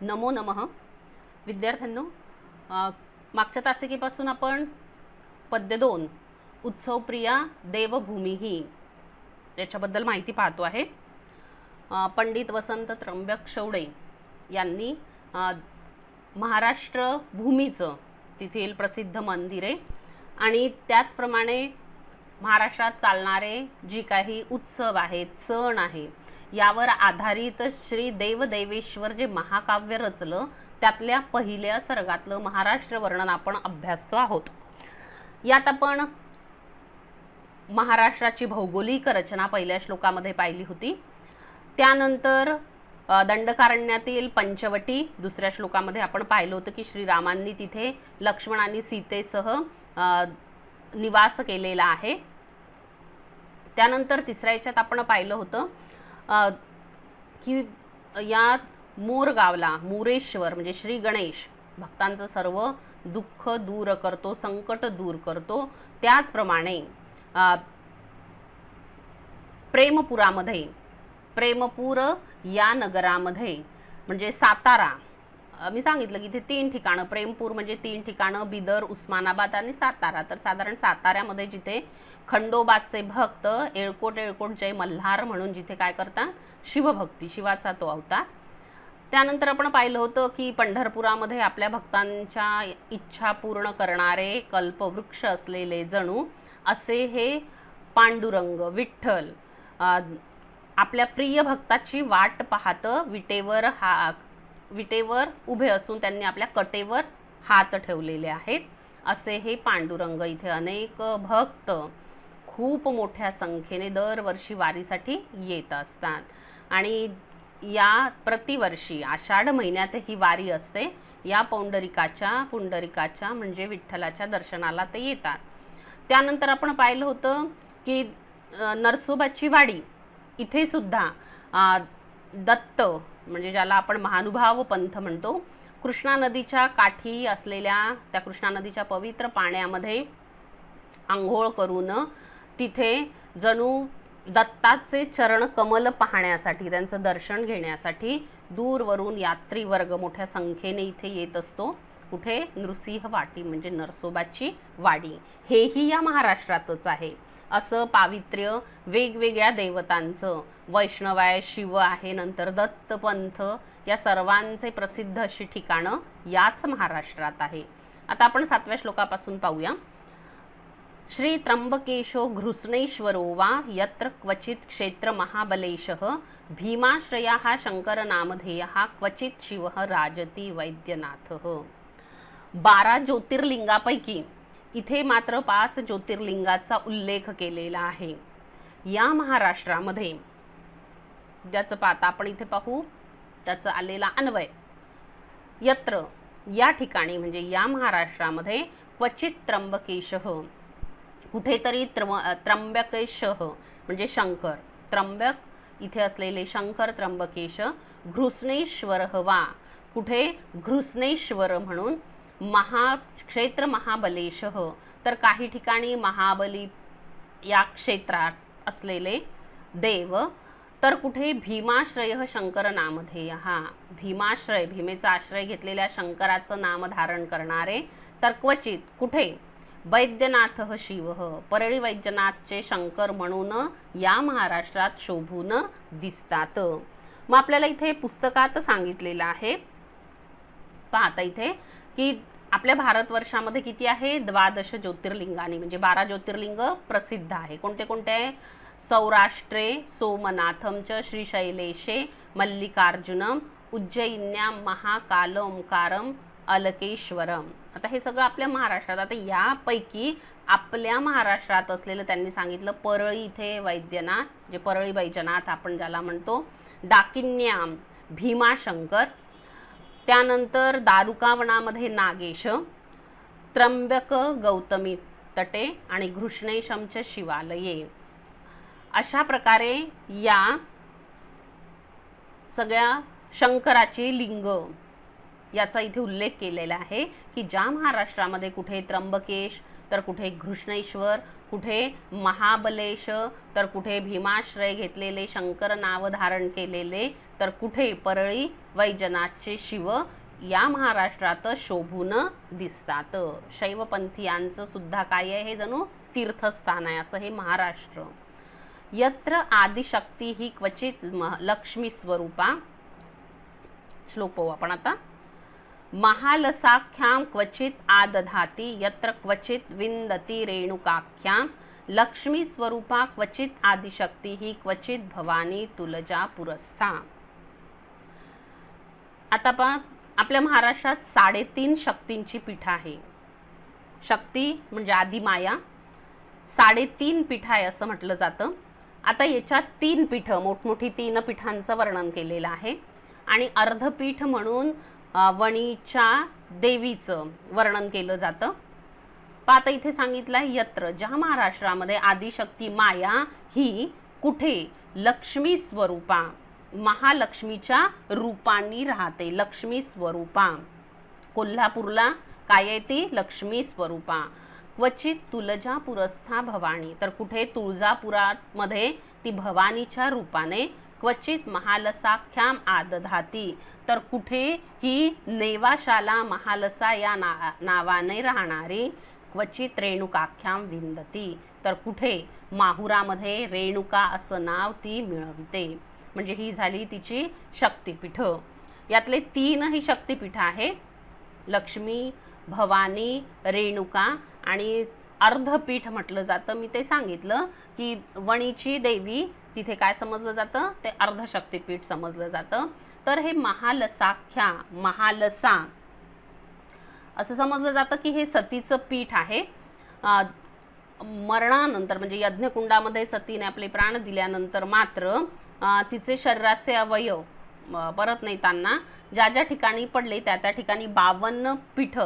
नमो नमः. विद्यार्थ्यांनो, मागच्या तासिकेपासून आपण पद्य 2 उत्सवप्रिया देवभूमी याच्याबद्दल माहिती पाहतो आहे. पंडित वसंत त्र्यंबक शौडे यांनी महाराष्ट्र भूमीचं तिथील प्रसिद्ध मंदिरे आणि त्याचप्रमाणे महाराष्ट्रात चालणारे जी काही उत्सव आहेत, सण आहे, यावर आधारित श्री देवदेवेश्वर जे महाकाव्य रचलं त्यातल्या पहिल्या सर्गातलं महाराष्ट्र वर्णन आपण अभ्यासतो आहोत. यात आपण महाराष्ट्राची भौगोलिक रचना पहिल्या श्लोकामध्ये पाहिली होती. त्यानंतर दंडकारण्यातील पंचवटी दुसऱ्या श्लोकामध्ये आपण पाहिलं होतं की श्रीरामांनी तिथे लक्ष्मण आणि सीतेसह निवास केलेला आहे. त्यानंतर तिसऱ्या याच्यात आपण पाहिलं होतं की या मोरगावला मोरेश्वर म्हणजे श्री गणेश भक्तांचं सर्व दुःख दूर करतो, संकट दूर करतो. त्याचप्रमाणे प्रेमपुरामध्ये प्रेमपूर या नगरामध्ये म्हणजे सातारा, मी सांगितलं की इथे 3 ठिकाणं, प्रेमपूर म्हणजे 3 ठिकाणं, बिदर, उस्मानाबाद आणि सातारा. तर साधारण साताऱ्यामध्ये जिथे खंडोबाचे भक्त एळकोट एळकोट जय मल्हार म्हणून जिथे काय करतात, शिवभक्ती, शिवाचा तो अवतार. त्यानंतर आपण पाहिलं होतं की पंढरपुरामध्ये आपल्या भक्तांच्या इच्छा पूर्ण करणारे कल्पवृक्ष असलेले जणू असे हे पांडुरंग विठ्ठल आपल्या प्रिय भक्ताची वाट पाहत विटेवर उभे असून त्यांनी आपल्या कटेवर हात ठेवलेले आहेत. असे हे पांडुरंग इथे अनेक भक्त खूप मोठ्या संख्येने दरवर्षी वारीसाठी येत असतात आणि या प्रतिवर्षी आषाढ महिन्यात ही वारी असते. या पुंडरिकाच्या म्हणजे विठ्ठलाच्या दर्शनाला ते येतात. त्यानंतर आपण पाहिलं होतं की नरसोबाची वाडी इथे सुद्धा दत्त म्हणजे ज्याला आपण महानुभाव पंथ म्हणतो, कृष्णा नदीच्या काठी असलेल्या त्या कृष्णा नदीच्या पवित्र पाण्यामध्ये आंघोळ करून तिथे जणू दत्ताचे चरण कमल पाहण्यासाठी, त्यांचं दर्शन घेण्यासाठी दूरवरून यात्री वर्ग मोठ्या संख्येने इथे येत असतो. कुठे? नृसिंह वाटी म्हणजे नरसोबाची वाडी. हेही या महाराष्ट्रातच आहे. असं पावित्र्य वेगवेगळ्या देवतांचं, वैष्णव आहे, शिव आहे, नंतर दत्तपंथ, या सर्वांचे प्रसिद्ध अशी ठिकाणं याच महाराष्ट्रात आहे. आता आपण 7व्या श्लोकापासून पाहूया. श्री त्र्यंबकेशो घृष्णेश्वरो वा यत्र क्वचित क्षेत्र महाबलेशः भीमाश्रया शंकर नामधेय क्वचित शिव राजती वैद्यनाथ. 12 ज्योतिर्लिंगापैकी इथे मात्र 5 ज्योतिर्लिंगाचा उल्लेख केलेला आहे. या महाराष्ट्रामध्ये ज्याचं पाहता आपण इथे पाहू त्याचा आलेला अन्वय. यत्र या ठिकाणी म्हणजे या महाराष्ट्रामध्ये क्वचित त्र्यंबकेशः कुठेतरी त्र्यंबकेशः म्हणजे शंकर, त्र्यंबक इथे असलेले शंकर त्र्यंबकेश, घृष्णेश्वर वा कुठे घृष्णेश्वर म्हणून क्षेत्र महाबलेशः, तर काही ठिकाणी महाबली या क्षेत्रात असलेले देव, तर कुठे भीमाश्रय शंकर नामधेय, भीमाश्रय भीमेचा आश्रय घेतलेल्या शंकराचं नाम धारण करणारे, तर क्वचित कुठे वैद्यनाथ शिव, परळी वैद्यनाथचे शंकर म्हणून या महाराष्ट्रात शोभून दिसतात. मग आपल्याला इथे पुस्तकात सांगितलेलं आहे पाहता इथे की आपल्या भारतवर्षामध्ये किती आहे, 12 ज्योतिर्लिंगानी म्हणजे 12 ज्योतिर्लिंग प्रसिद्ध आहे. कोणते कोणते? सौराष्ट्रे सोमनाथम च श्रीशैलेशे मल्लिकार्जुनम उज्जैन्याम महाकाल ओंकारम अलकेश्वरम. आता हे सगळं आपल्या महाराष्ट्रात. आता यापैकी आपल्या महाराष्ट्रात असलेलं त्यांनी सांगितलं परळी इथे वैद्यनाथ जे परळी वैजनाथ आपण ज्याला म्हणतो, डाकिन्याम भीमाशंकर, त्यानंतर दारुकावनामध्ये नागेश, त्र्यंबक गौतमी तटे आणि घृष्णेशमचे शिवालये. अशा प्रकारे या सगळ्या शंकराची लिंग याचा इथे उल्लेख केलेला आहे की ज्या महाराष्ट्रामध्ये कुठे त्र्यंबकेश तर कुठे घृष्णेश्वर, कुठे महाबलेश, तर कुठे भीमाश्रय घेतलेले शंकर नाव धारण केलेले, तर कुठे परळी वैजनाथचे शिव या महाराष्ट्रात शोभून दिसतात. शैवपंथीयांचं सुद्धा काय आहे, हे जणू तीर्थस्थान आहे असं हे महाराष्ट्र. यत्र आदिशक्ती ही क्वचित लक्ष्मी स्वरूपा. श्लोक पाहू आपण आता. महालसाख्यां क्वचित आदधाती यत्र क्वचित विंदती रेणुकाख्यां लक्ष्मी स्वरूपा क्वचित आदिशक्ती ही क्वचित भवानी तुलजा पुरस्था. आता पहा, आपल्या महाराष्ट्रात 3.5 शक्तींची पीठ आहे. शक्ती म्हणजे आदी माया, 3.5 पीठ आहे असं म्हटलं जातं. आता याच्यात 3 पीठ, मोठमोठी 3 पीठांचं वर्णन केलेलं आहे आणि अर्धपीठ म्हणून वणीच्या देवीचं वर्णन केलं जातं. आता इथे सांगितलं आहे यत्र, ज्या महाराष्ट्रामध्ये आदिशक्ती माया ही कुठे लक्ष्मी स्वरूपा, महालक्ष्मीच्या रूपांनी राहते, लक्ष्मी स्वरूपा. कोल्हापूरला काय आहे ती लक्ष्मी स्वरूपा. क्वचित तुलजा पुरस्था भवानी, तर कुठे तुळजापुरामध्ये ती भवानीच्या रूपाने. क्वचित महालसाख्याम आदधाती, तर कुठे ही नेवाशाला महालसा या नावाने राहणारी. क्वचित रेणुकाख्याम विंदती, तर कुठे माहुरामध्ये रेणुका असं नाव ती मिळवते. म्हणजे ही झाली तिची शक्तिपीठ. यातले 3 ही शक्तिपीठ आहे, लक्ष्मी, भवानी, रेणुका. आणि अर्धपीठ म्हटलं जातं, मी ते सांगितलं की वणीची देवी तिथे काय समजलं जातं, ते अर्धशक्तिपीठ समजलं जातं. तर हे महालसाख्या, महालसा असं समजलं जातं की हे सतीचं पीठ आहे. मरणानंतर म्हणजे यज्ञकुंडामध्ये सतीने आपले प्राण दिल्यानंतर मात्र तिचे शरीराचे अवयव परत नेताना ज्या ज्या ठिकाणी पडले त्या त्या ठिकाणी 52 पीठ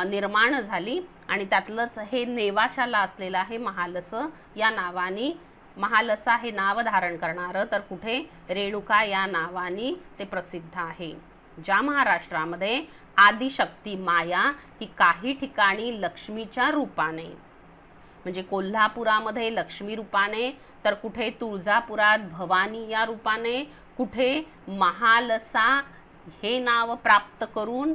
निर्माण झाली आणि त्यातलंच हे नेवाशाला असलेलं आहे महालस या नावाने. महालसा हे नाव धारण करणारं, तर कुठे रेणुका या नावाने ते प्रसिद्ध आहे. ज्या महाराष्ट्रामध्ये आदिशक्ती माया ही काही ठिकाणी लक्ष्मीच्या रूपाने, म्हणजे कोल्हापुरामध्ये लक्ष्मी रूपाने, तर कुठे तुळजापुरात भवानी या रूपाने, कुठे महालसा हे नाव प्राप्त करून,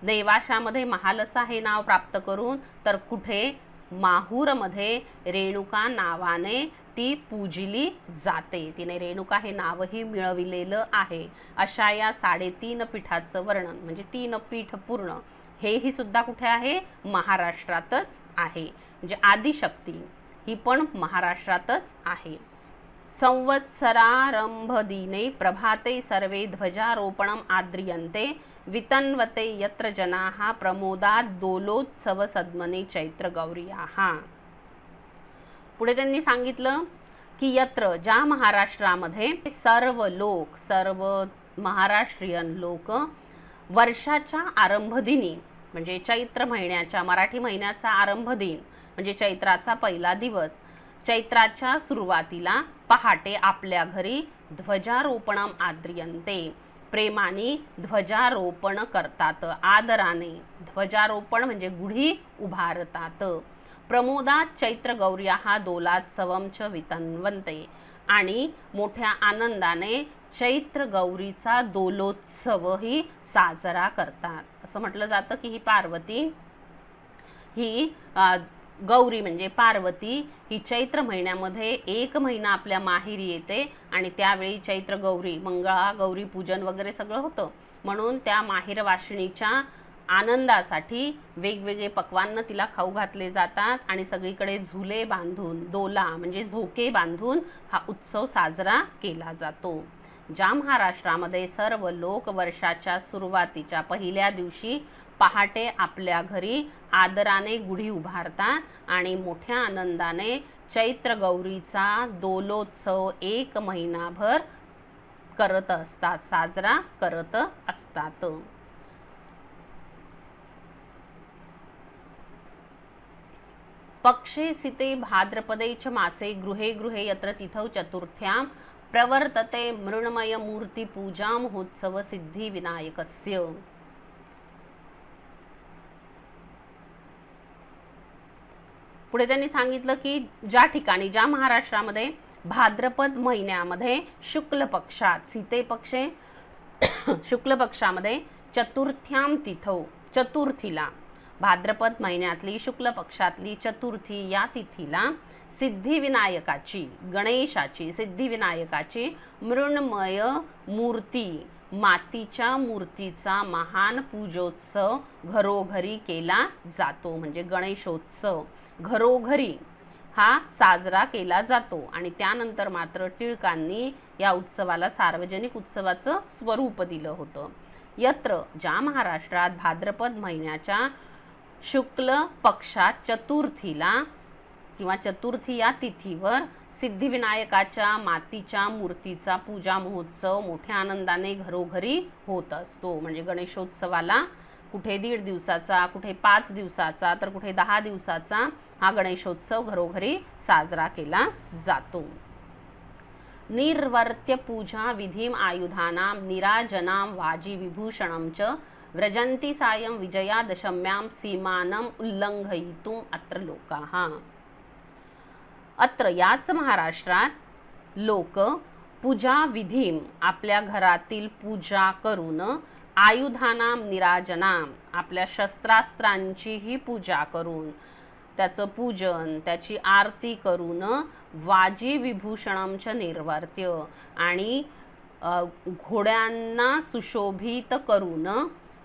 नेवाशामध्ये महालसा हे नाव प्राप्त करून, तर कुठे माहूरमध्ये रेणुका नावाने ती पूजली जाते. तिने रेणुका हे नावही मिळविलेलं आहे. अशा या 3.5 पीठाचं वर्णन म्हणजे 3 पीठ पूर्ण हेही सुद्धा कुठे आहे, महाराष्ट्रातच आहे. म्हणजे आदिशक्ती ही पण महाराष्ट्रातच आहे. संवत्सरारंभ दिने प्रभाते सर्वे ध्वजारोपणम आद्रियन्ते वितन्वते यत्र जनाः प्रमोदात दोलोत्सव सद्मने चैत्र गौरियाः. पुढे त्यांनी सांगितलं की यत्र, ज्या महाराष्ट्रामध्ये सर्व लोक, सर्व महाराष्ट्रीयन लोक वर्षाच्या आरंभदिनी म्हणजे चैत्र महिन्याच्या, मराठी महिन्याचा आरंभ दिन म्हणजे चैत्राचा पहिला दिवस, चैत्राच्या सुरुवातीला पहाटे आपल्या घरी ध्वजारोपणम आद्रियन्ते, प्रेमाने ध्वजारोपण करतात, आदराने ध्वजारोपण म्हणजे गुढी उभारतात. प्रमोदात चैत्र गौर्याः दोलात्सवं च वितन्वन्ते, आणि मोठ्या आनंदाने चैत्र गौरीचा दोलोत्सवही साजरा करतात. असं म्हटलं जातं की ही पार्वती, ही गौरी म्हणजे पार्वती ही चैत्र महिन्यामध्ये 1 महिना आपल्या माहेरी येते आणि त्यावेळी चैत्र गौरी, मंगळा गौरी पूजन वगैरे सगळं होतं. म्हणून त्या माहेर वाशिणीच्या आनंदासाठी वेगवेगळे पक्वान्न तिला खाऊ घातले जातात आणि सगळीकडे झुले बांधून, दोला म्हणजे झोके बांधून हा उत्सव साजरा केला जातो. ज्या महाराष्ट्रामध्ये सर्व लोक वर्षाच्या सुरुवातीच्या पहिल्या दिवशी पहाटे आपल्या घरी आदराने गुढी उभारतात आणि मोठ्या आनंदाने चैत्र गौरीचा दोलोत्सव 1 महिनाभर करत असतात, साजरा करत असतात. पक्षे सिते भाद्रपदे च मासे गृहे गृहे यत्र तिथौ चतुर्थ्यां प्रवर्तते मृण्मय मूर्ति पूजा महोत्सव सिद्धि विनायकस्य. पुढे त्यांनी सांगितलं की ज्या ठिकाणी, ज्या महाराष्ट्रामध्ये भाद्रपद महिन्यामध्ये शुक्ल पक्षात, सीते पक्षे शुक्ल पक्षामध्ये चतुर्थ्याम तिथौ, चतुर्थीला, भाद्रपद महिन्यातली शुक्ल पक्षातली चतुर्थी या तिथीला सिद्धिविनायकाची, गणेशाची, सिद्धिविनायकाची मृण्मय मूर्ती, मातीच्या मूर्तीचा महान पूजोत्सव घरोघरी केला जातो. म्हणजे गणेशोत्सव घरोघरी हा साजरा केला जातो. आणि त्यानंतर मात्र टिळकांनी या उत्सवाला सार्वजनिक उत्सवाचं स्वरूप दिलं होतं. यत्र, ज्या महाराष्ट्रात भाद्रपद महिन्याच्या शुक्ल पक्षात चतुर्थीला किंवा चतुर्थी या तिथीवर सिद्धिविनायकाच्या मातीच्या मूर्तीचा पूजा महोत्सव मोठ्या आनंदाने घरोघरी होत असतो. म्हणजे गणेशोत्सवाला कुठे 1.5 दिवसाचा, कुठे 5 दिवसाचा, तर कुठे 10 दिवसाचा हा गणेशोत्सव घरोघरी साजरा केला जातो. निर्वर्त्य पूजा विधिम आयुधानां निराजनां वाजी विभूषणं च व्रजन्ति सायं विजयादशम्यां सीमानम उल्लंघयितुम अत्र लोकाः. अत्र, याच महाराष्ट्रात लोक पूजा विधीम, आपल्या घरातील पूजा करून, आयुधानाम निराजनाम, आपल्या शस्त्रास्त्रांचीही पूजा करून, त्याचं पूजन, त्याची आरती करून, वाजी विभूषणमच निर्वर्त्य, आणि घोड्यांना सुशोभित करून,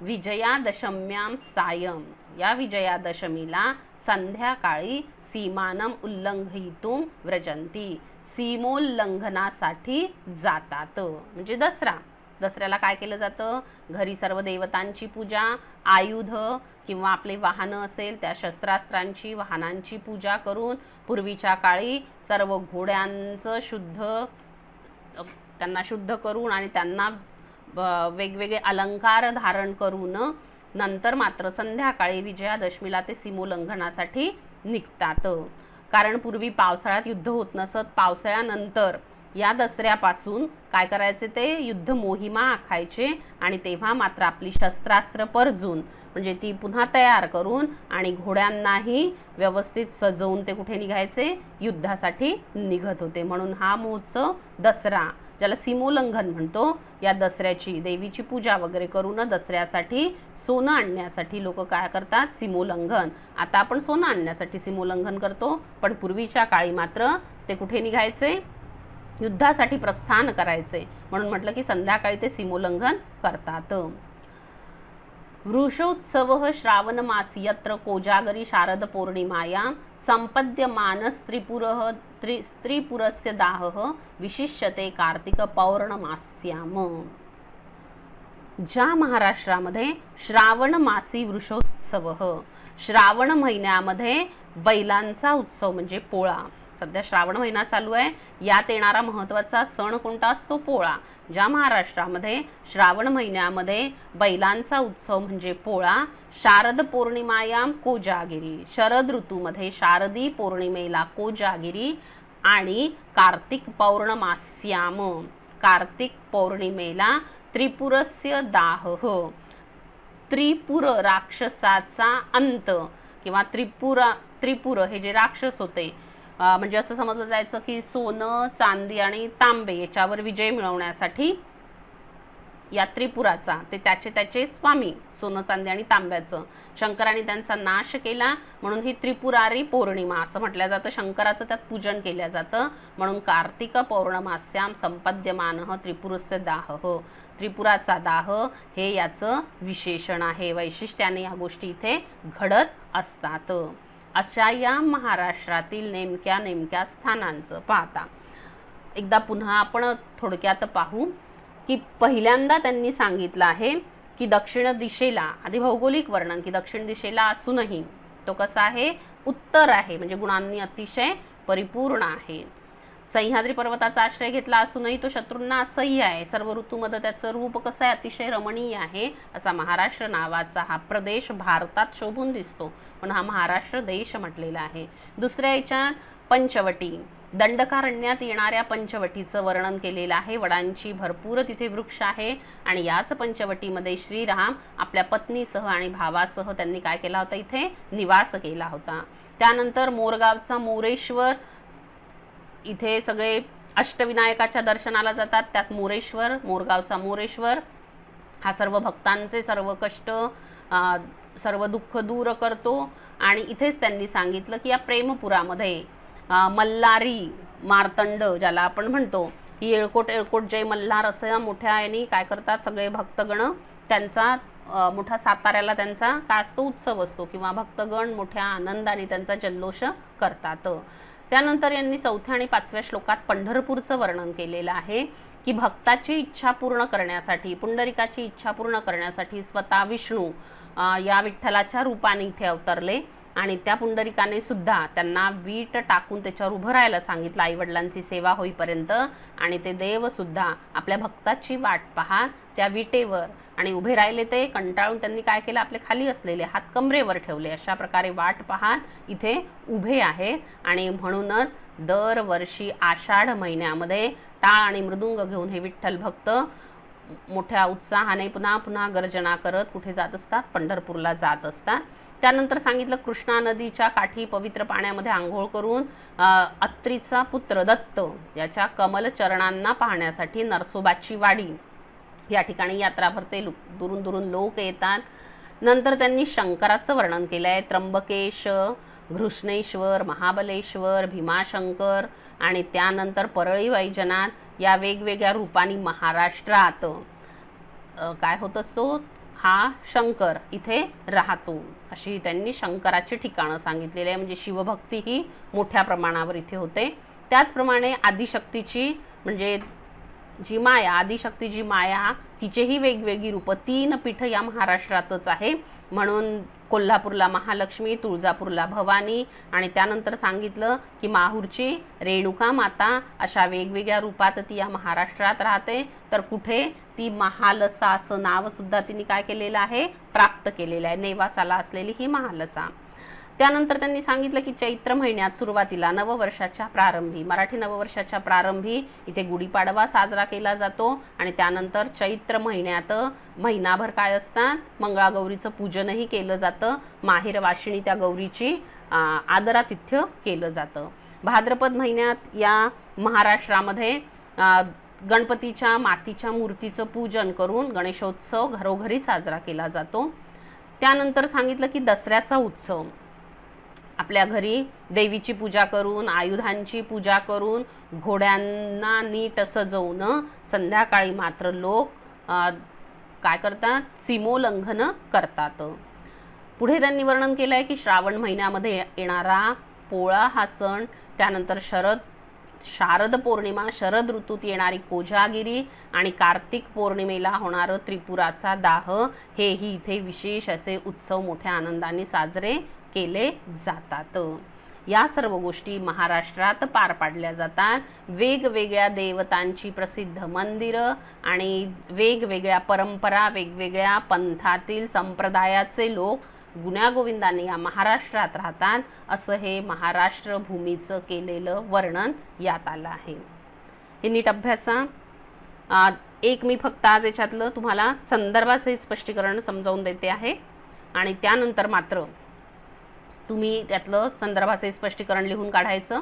विजयादशम्यां सायं, या विजयादशमीला संध्याकाळी, सीमानम उल्लंघयितुम व्रजंती, सीमोल्लंघनासाठी जातात. म्हणजे दसऱ्याला काय केलं जातं? घरी सर्व देवतांची पूजा, आयुध किंवा आपले वाहनं असेल त्या शस्त्रास्त्रांची, वाहनांची पूजा करून, पूर्वीच्या काळी सर्व घोड्यांचं त्यांना शुद्ध करून आणि त्यांना वेगवेगळे अलंकार धारण करून, नंतर मात्र संध्याकाळी विजयादशमीला ते सीमोल्लंघनासाठी निघतात. कारण पूर्वी पावसाळ्यात युद्ध होत नसत. पावसाळ्यानंतर या दसऱ्यापासून काय करायचे? ते युद्ध मोहिमा आखायचे आणि तेव्हा मात्र आपली शस्त्रास्त्र परजून, म्हणजे ती पुन्हा तयार करून आणि घोड्यांनाही व्यवस्थित सजवून ते कुठे निघायचे? युद्धासाठी निघत होते. म्हणून हा महोत्सव दसरा, ज्याला सीमोल्लंघन म्हणतो, या दसऱ्याची देवीची पूजा वगैरे करून दसऱ्यासाठी सोनं आणण्यासाठी लोक काय करतात? सीमोल्लंघन. आता आपण सोनं आणण्यासाठी सीमोल्लंघन करतो, पण पूर्वीच्या काळी मात्र ते कुठे निघायचे? युद्धासाठी प्रस्थान करायचे. म्हणून म्हटलं की संध्याकाळी ते सीमोल्लंघन करतात. वृषोत्सव श्रावण मासी यत्र कोजागरी शारद पौर्णिमायां संपद्यमानस त्रिपुरस्य दाहः विशिष्यते कार्तिक पौर्णमास्याम. ज्या महाराष्ट्रामध्ये श्रावण मासी वृषोत्सव, श्रावण महिन्यामध्ये बैलांचा उत्सव म्हणजे पोळा, सध्या श्रावण महिना चालू आहे, यात येणारा महत्त्वाचा सण कोणता असतो? पोळा. ज्या महाराष्ट्रामध्ये श्रावण महिन्यामध्ये बैलांचा उत्सव म्हणजे पोळा, शारद पौर्णिमायाम कोजागिरी, शरद ऋतूमध्ये शारदी पौर्णिमेला कोजागिरी, आणि कार्तिक पौर्णमास्याम, कार्तिक पौर्णिमेला त्रिपुरस्य दाहः, त्रिपुर राक्षसाचा अंत, किंवा त्रिपुर हे जे राक्षस होते, म्हणजे असं समजलं जायचं की सोनं, चांदी आणि तांबे याच्यावर विजय मिळवण्यासाठी या त्रिपुराचा, ते त्याचे स्वामी, सोनं, चांदी आणि तांब्याचं, शंकराने त्यांचा नाश केला, म्हणून ही त्रिपुरारी पौर्णिमा असं म्हटलं जातं. शंकराचं त्यात पूजन केलं जातं. म्हणून कार्तिक पौर्णमास्याम संपद्यमानः त्रिपुरस्य दाहः, त्रिपुराचा दाह हे याचं विशेषण आहे. वैशिष्ट्याने या गोष्टी इथे घडत असतात. अशा या महाराष्ट्रातील नेमक्या स्थानांचं पाहता एकदा पुन्हा आपण थोडक्यात पाहू की पहिल्यांदा त्यांनी सांगितलं आहे की दक्षिण दिशेला, आधी भौगोलिक वर्णन की दक्षिण दिशेला असूनही तो कसा आहे? उत्तर आहे, म्हणजे गुणांनी अतिशय परिपूर्ण आहे. सह्याद्री पर्वताचा आश्रय घेतला असूनही तो शत्रूंना असह्य आहे. सर्व ऋतूमध्ये त्याचं रूप कसं आहे? अतिशय रमणीय आहे. असा महाराष्ट्र नावाचा हा प्रदेश भारतात शोभून दिसतो, पण हा महाराष्ट्र देश म्हटलेला आहे. दुसऱ्या याच्यात पंचवटी, दंडकारण्यात येणाऱ्या पंचवटीचं वर्णन केलेलं आहे. वडांची भरपूर तिथे वृक्ष आहे आणि याच पंचवटीमध्ये श्रीराम आपल्या पत्नीसह आणि भावासह त्यांनी काय केला होता? इथे निवास केला होता. त्यानंतर मोरगावचा मोरेश्वर, इथे सगळे अष्टविनायकाच्या दर्शनाला जातात, त्यात मोरेश्वर, मोरगावचा मोरेश्वर हा सर्व भक्तांचे सर्व कष्ट सर्व दुःख दूर करतो. आणि इथेच त्यांनी सांगितलं की या प्रेमपुरामध्ये मल्हारी मार्तंड ज्याला आपण म्हणतो, ही येळकोट येळकोट जय मल्हार असं मोठ्या यांनी काय करतात, सगळे भक्तगण त्यांचा मोठा साताऱ्याला त्यांचा काय असतो, उत्सव असतो किंवा भक्तगण मोठ्या आनंदाने त्यांचा जल्लोष करतात. त्यानंतर यांनी 4थ्या आणि 5व्या श्लोकात पंढरपूरचं वर्णन केलेलं आहे की भक्ताची इच्छा पूर्ण करण्यासाठी, पुंडरिकाची इच्छा पूर्ण करण्यासाठी स्वतः विष्णू या विठ्ठलाच्या रूपाने इथे अवतरले आणि त्या पुंडरिकाने सुद्धा त्यांना वीट टाकून त्याच्यावर उभं राहायला सांगितलं आईवडिलांची सेवा होईपर्यंत. आणि ते देव सुद्धा आपल्या भक्ताची वाट पाहत त्या विटेवर आणि उभे राहिले. ते कंटाळून त्यांनी काय केलं, आपले खाली असलेले हात कमरेवर ठेवले. अशा प्रकारे वाट पाहत इथे उभे आहेत. आणि म्हणूनच दरवर्षी आषाढ महिन्यामध्ये टाळ आणि मृदुंग घेऊन हे विठ्ठल भक्त मोठ्या उत्साहाने पुन्हा पुन्हा गर्जना करत कुठे जात असतात, पंढरपूरला जात असतात. त्यानंतर सांगितलं कृष्णा नदीच्या काठी पवित्र पाण्यामध्ये आंघोळ करून अत्रीचा पुत्र दत्त याच्या कमल चरणांना पाहण्यासाठी नरसोबाची वाडी या ठिकाणी यात्रा भरते, दुरून दुरून लोक येतात. नंतर त्यांनी शंकराचं वर्णन केलं आहे, त्र्यंबकेश, घृष्णेश्वर, महाबलेश्वर, भीमाशंकर आणि त्यानंतर परळी वैजनाथ या वेगवेगळ्या रूपांनी महाराष्ट्रात काय होत असतो, हा शंकर इथे राहतो, अशी त्यांनी शंकराची ठिकाणं सांगितलेली आहे. म्हणजे शिवभक्ती ही मोठ्या प्रमाणावर इथे होते. त्याचप्रमाणे आदिशक्तीची म्हणजे जी माया, आदिशक्ती जी माया, तिचेही वेगवेगळी रूपं, 3 पीठ या महाराष्ट्रातच आहे. म्हणून कोल्हापूरला महालक्ष्मी, तुळजापूरला भवानी आणि त्यानंतर सांगितलं की माहूरची रेणुका माता, अशा वेगवेगळ्या रूपात ती या महाराष्ट्रात राहते. तर कुठे ती महालसा असं नाव सुद्धा तिने काय केलेलं आहे, प्राप्त केलेलं आहे, नेवासाला असलेली ही महालसा. त्यानंतर त्यांनी सांगितलं की चैत्र महिन्यात सुरुवातीला नववर्षाच्या प्रारंभी, मराठी नववर्षाच्या प्रारंभी इथे गुढीपाडवा साजरा केला जातो. आणि त्यानंतर चैत्र महिन्यात महिनाभर काय असतात, मंगळागौरीचं पूजनही केलं जातं. माहेर वाशिणी त्या गौरीची आदरातिथ्य केलं जातं. भाद्रपद महिन्यात या महाराष्ट्रामध्ये गणपतीच्या मातीच्या मूर्तीचं पूजन करून गणेशोत्सव घरोघरी साजरा केला जातो. त्यानंतर सांगितलं की दसऱ्याचा उत्सव आपल्या घरी देवीची पूजा करून, आयुधांची पूजा करून, घोड्यांना नीट सजवून संध्याकाळी मात्र लोक काय करतात, सीमोल्लंघन करतात. पुढे त्यांनी वर्णन केलं आहे की श्रावण महिन्यामध्ये येणारा पोळा हा सण, त्यानंतर शारद पौर्णिमा, शरद ऋतूत येणारी कोजागिरी आणि कार्तिक पौर्णिमेला होणारं त्रिपुराचा दाह, हेही इथे विशेष असे उत्सव मोठ्या आनंदाने साजरे केले जातात. या सर्व गोष्टी महाराष्ट्रात पार पाडल्या जातात. वेगवेगळ्या देवतांची प्रसिद्ध मंदिरं आणि वेगवेगळ्या परंपरा, वेगवेगळ्या पंथातील संप्रदायाचे लोक गुण्यागोविंदाने या महाराष्ट्रात राहतात, असं हे महाराष्ट्र भूमीचं केलेलं वर्णन यात आलं आहे. हे नीट अभ्यासा. एक मी फक्त आज याच्यातलं तुम्हाला संदर्भासहित स्पष्टीकरण समजावून देते आहे आणि त्यानंतर मात्र तुम्ही त्यातलं संदर्भासहित स्पष्टीकरण लिहून काढायचं.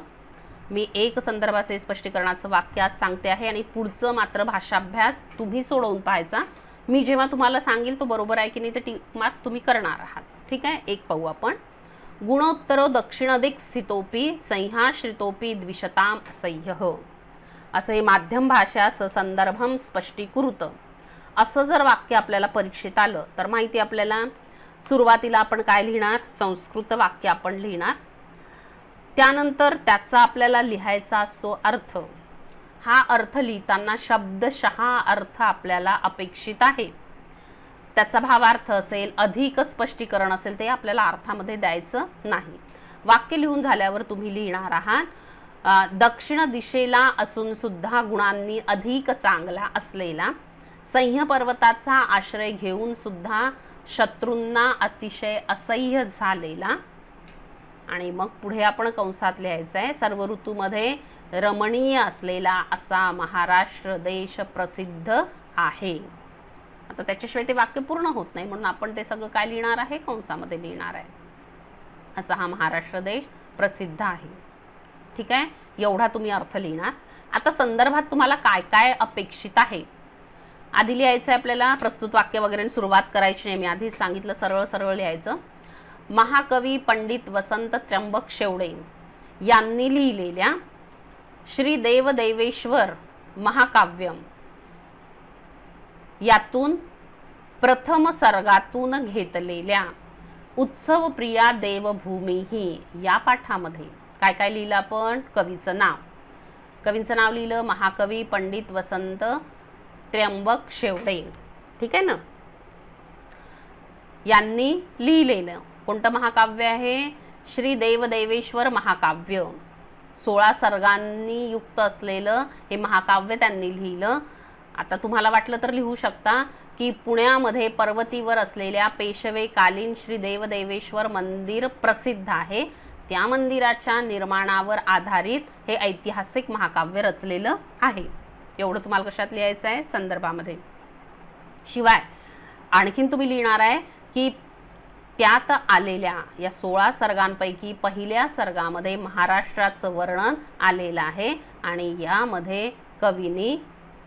मी एक संदर्भासहित स्पष्टीकरणाचं वाक्य आज सांगते आहे आणि पुढचं मात्र भाषाभ्यास तुम्ही सोडवून पाहायचा. मी जेव्हा तुम्हाला सांगेल तो बरोबर आहे की नाही ते टिक मार्क तुम्ही करणार आहात. ठीक आहे, एक पाहू आपण. गुणोत्तरो दक्षिणदिक स्थितोपी संहाश्रितोपी द्विशताम असह्य, असं हे माध्यम भाषा ससंदर्भम स्पष्टीकृत असं जर वाक्य आपल्याला परीक्षेत आलं तर माहिती आपल्याला सुरुवातीला आपण काय लिहिणार, संस्कृत वाक्य आपण लिहिणार. त्यानंतर त्याचा आपल्याला लिहायचा असतो अर्थ. हा अर्थ लिहिताना शब्दशः अर्थ आपल्याला अपेक्षित आहे. त्याचा भावार्थ असेल, अधिक स्पष्टीकरण असेल ते आपल्याला अर्थामध्ये द्यायचं नाही. वाक्य लिहून झाल्यावर तुम्ही लिहिणार आहात दक्षिण दिशेला असून सुद्धा गुणांनी अधिक चांगला असलेला, सह्य पर्वताचा आश्रय घेऊन सुद्धा शत्रूंना अतिशय असह्य झालेला. आणि मग पुढे आपण कंसात लिहायचं आहे, सर्व ऋतूमध्ये रमणीय असलेला असा महाराष्ट्र देश प्रसिद्ध आहे. आता त्याच्याशिवाय ते वाक्य पूर्ण होत नाही म्हणून आपण ते सगळं काय लिहिणार आहे, कंसामध्ये लिहिणार आहे. असा हा महाराष्ट्र देश प्रसिद्ध आहे. ठीक आहे, एवढा तुम्ही अर्थ लिहिणार. आता संदर्भात तुम्हाला काय काय अपेक्षित आहे आधी लिहायचं आहे आपल्याला. प्रस्तुत वाक्य वगैरे सुरुवात करायची नाही, मी आधीच सांगितलं, सरळ सरळ लिहायचं. महाकवी पंडित वसंत त्र्यंबक शेवडे यांनी लिहिलेल्या श्री देवदेवेश्वर महाकाव्य यातून प्रथम सर्गातून घेतलेल्या उत्सव प्रिया देवभूमी ही या पाठामध्ये काय काय लिहिलं आपण. कवीचं नाव लिहिलं महाकवी पंडित वसंत त्र्यंबक शेवडे. ठीक आहे ना. यांनी लिहिलेलं कोणतं महाकाव्य आहे. श्री देवदेवेश्वर महाकाव्य. 16 सर्गांनी युक्त असलेलं हे महाकाव्य त्यांनी लिहिलं. आता तुम्हाला वाटलं तर लिहू शकता की पुण्यामध्ये पर्वतीवर असलेल्या पेशवेकालीन श्री देवदेवेश्वर मंदिर प्रसिद्ध आहे, त्या मंदिराच्या निर्माणावर आधारित हे ऐतिहासिक महाकाव्य रचलेलं आहे. एवढं तुम्हाला कशात लिहायचं आहे, संदर्भामध्ये. शिवाय आणखीन तुम्ही लिहिणार आहे की त्यात आलेल्या या 16 सर्गांपैकी पहिल्या सर्गामध्ये महाराष्ट्राचं वर्णन आलेलं आहे आणि यामध्ये कवींनी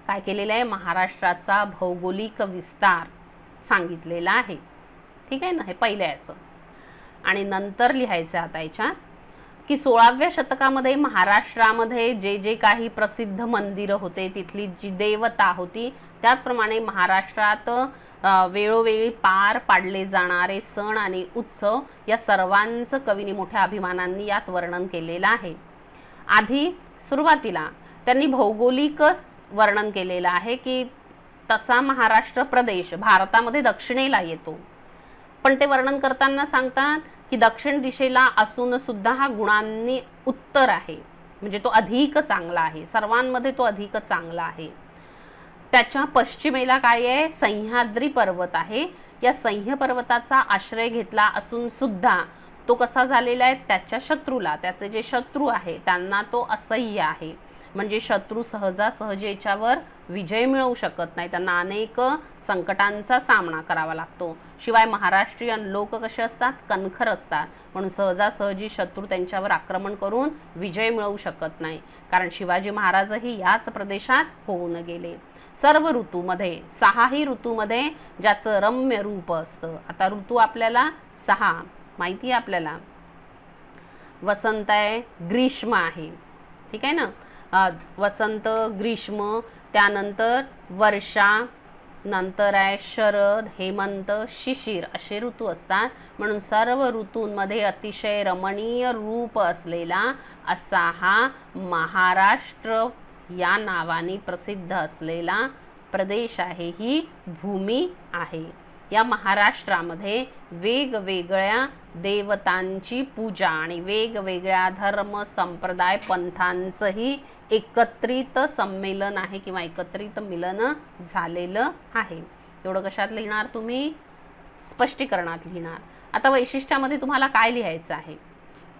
काय केलेलं आहे, महाराष्ट्राचा भौगोलिक विस्तार सांगितलेला आहे. ठीक आहे ना, हे पहिल्या याचं. आणि नंतर लिहायचं आता याच्यात की 16व्या शतकामध्ये महाराष्ट्रामध्ये जे जे काही प्रसिद्ध मंदिरं होते, तिथली जी देवता होती, त्याचप्रमाणे महाराष्ट्रात वेळोवेळी पार पाडले जाणारे सण आणि उत्सव या सर्वांचं कवींनी मोठ्या अभिमानांनी यात वर्णन केलेलं आहे. आधी सुरुवातीला त्यांनी भौगोलिक वर्णन केलेलं आहे की तसा महाराष्ट्र प्रदेश भारतामध्ये दक्षिणेला येतो, पण ते वर्णन करताना सांगतात की दक्षिण दिशेला असून सुद्धा हा गुणांनी उत्तर आहे, म्हणजे तो अधिक चांगला आहे, सर्वांमध्ये तो अधिक चांगला आहे. त्याच्या पश्चिमेला काय आहे, सह्याद्री पर्वत आहे. या सह्य पर्वताचा आश्रय घेतला असून सुद्धा तो कसा झालेला आहे, त्याच्या शत्रूला, त्याचे जे शत्रू आहे त्यांना तो असह्य आहे, म्हणजे शत्रू सहजासहजी याच्यावर विजय मिळवू शकत नाही, त्यांना अनेक संकटांचा सामना करावा लागतो. शिवाय महाराष्ट्रीयन लोक कसे असतात, कणखर असतात, म्हणून सहजासहजी शत्रू त्यांच्यावर आक्रमण करून विजय मिळवू शकत नाही, कारण शिवाजी महाराजही याच प्रदेशात होऊन गेले. सर्व ऋतूमध्ये 6ही ऋतूमध्ये ज्याचं रम्य रूप असतं. आता ऋतू आपल्याला 6 माहिती आहे आपल्याला. वसंत आहे, ग्रीष्म आहे. ठीक आहे ना, वसंत, ग्रीष्म, त्यानंतर वर्षा, नंतर आहे शरद, हेमंत, शिशिर असे ऋतू असतात. म्हणून सर्व ऋतूंमध्ये अतिशय रमणीय रूप असलेला असा हा महाराष्ट्र या नावाने प्रसिद्ध असलेला प्रदेश आहे, ही भूमी आहे. या महाराष्ट्रामध्ये वेगवेगळ्या देवतांची पूजा आणि वेगवेगळ्या धर्म संप्रदाय पंथांचंही एकत्रित संमेलन आहे किंवा एकत्रित मिलन झालेलं आहे. एवढं कशात लिहिणार तुम्ही, स्पष्टीकरणात लिहिणार. आता वैशिष्ट्यामध्ये तुम्हाला काय लिहायचं आहे,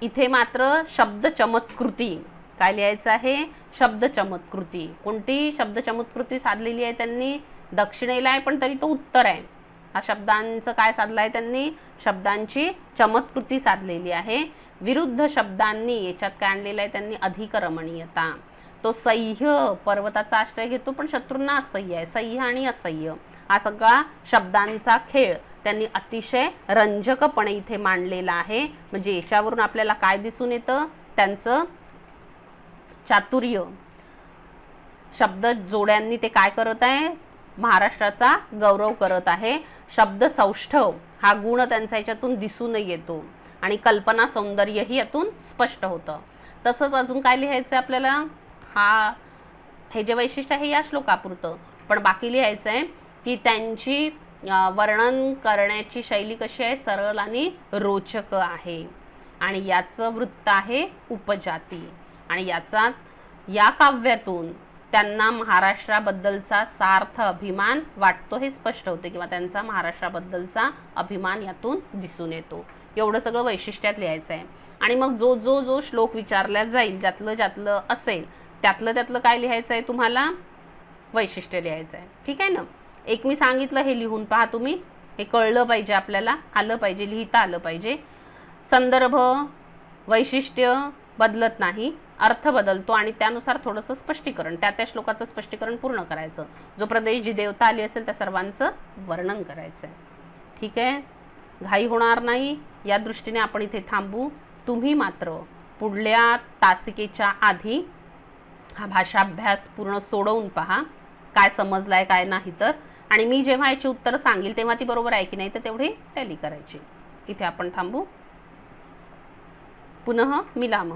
इथे मात्र शब्द चमत्कृती काय लिहायचं आहे, शब्द चमत्कृती. कोणती शब्द चमत्कृती साधलेली आहे त्यांनी, दक्षिणेला आहे पण तरी तो उत्तर आहे. हा शब्दांचं काय साधलं आहे त्यांनी, शब्दांची चमत्कृती साधलेली आहे. विरुद्ध शब्दांनी याच्यात काय आणलेलं आहे त्यांनी, अधिक रमणीयता. तो सह्य पर्वताचा आश्रय घेतो पण शत्रूंना असह्य आहे, सह्य आणि असह्य हा सगळा शब्दांचा खेळ त्यांनी अतिशय रंजकपणे इथे मांडलेला आहे. म्हणजे याच्यावरून आपल्याला काय दिसून येतं, त्यांचं चातुर्य. शब्द जोड्यांनी ते काय करत आहे, महाराष्ट्राचा गौरव करत आहे. शब्द सौष्ठव हा गुण त्यांचा याच्यातून दिसून येतो आणि कल्पना सौंदर्यही यातून स्पष्ट होतं. तसंच अजून काय लिहायचं आहे आपल्याला, हे जे वैशिष्ट्य आहे या श्लोकापुरतं, पण बाकी लिहायचं आहे की त्यांची वर्णन करण्याची शैली कशी आहे, सरळ आणि रोचक आहे. आणि याचं वृत्त आहे उपजाती. आणि याचा या काव्यातून त्यांना महाराष्ट्राबद्दलचा सार्थ अभिमान वाटतो हे स्पष्ट होते किंवा त्यांचा महाराष्ट्राबद्दलचा अभिमान यातून दिसून येतो. एवढं सगळं वैशिष्ट्यात लिहायचं आहे. आणि मग जो जो जो श्लोक विचारला जाईल, ज्यातलं ज्यातलं असेल त्यातलं त्यातलं काय लिहायचं आहे तुम्हाला, वैशिष्ट्य लिहायचं आहे. ठीक आहे ना. एक मी सांगितलं हे लिहून पहा तुम्ही, हे कळलं पाहिजे आपल्याला, आलं पाहिजे, लिहिता आलं पाहिजे. संदर्भ वैशिष्ट्य बदलत नाही, अर्थ बदलतो आणि त्यानुसार थोडंसं स्पष्टीकरण, त्या श्लोकाचं स्पष्टीकरण पूर्ण करायचं. जो प्रदेश जी देवता आली असेल त्या सर्वांचं वर्णन करायचं आहे. ठीक आहे, घाई होणार नाही, या दृष्टीने आपण इथे थांबू. तुम्ही मात्र पुढल्या तासिकेच्या आधी हा भाषाभ्यास पूर्ण सोडवून पहा, काय समजलाय काय नाही तर, आणि मी जेव्हा याची उत्तरं सांगेल तेव्हा ती बरोबर आहे की नाही तर तेवढी टॅली करायची. इथे आपण थांबू. पुनः मिलामः.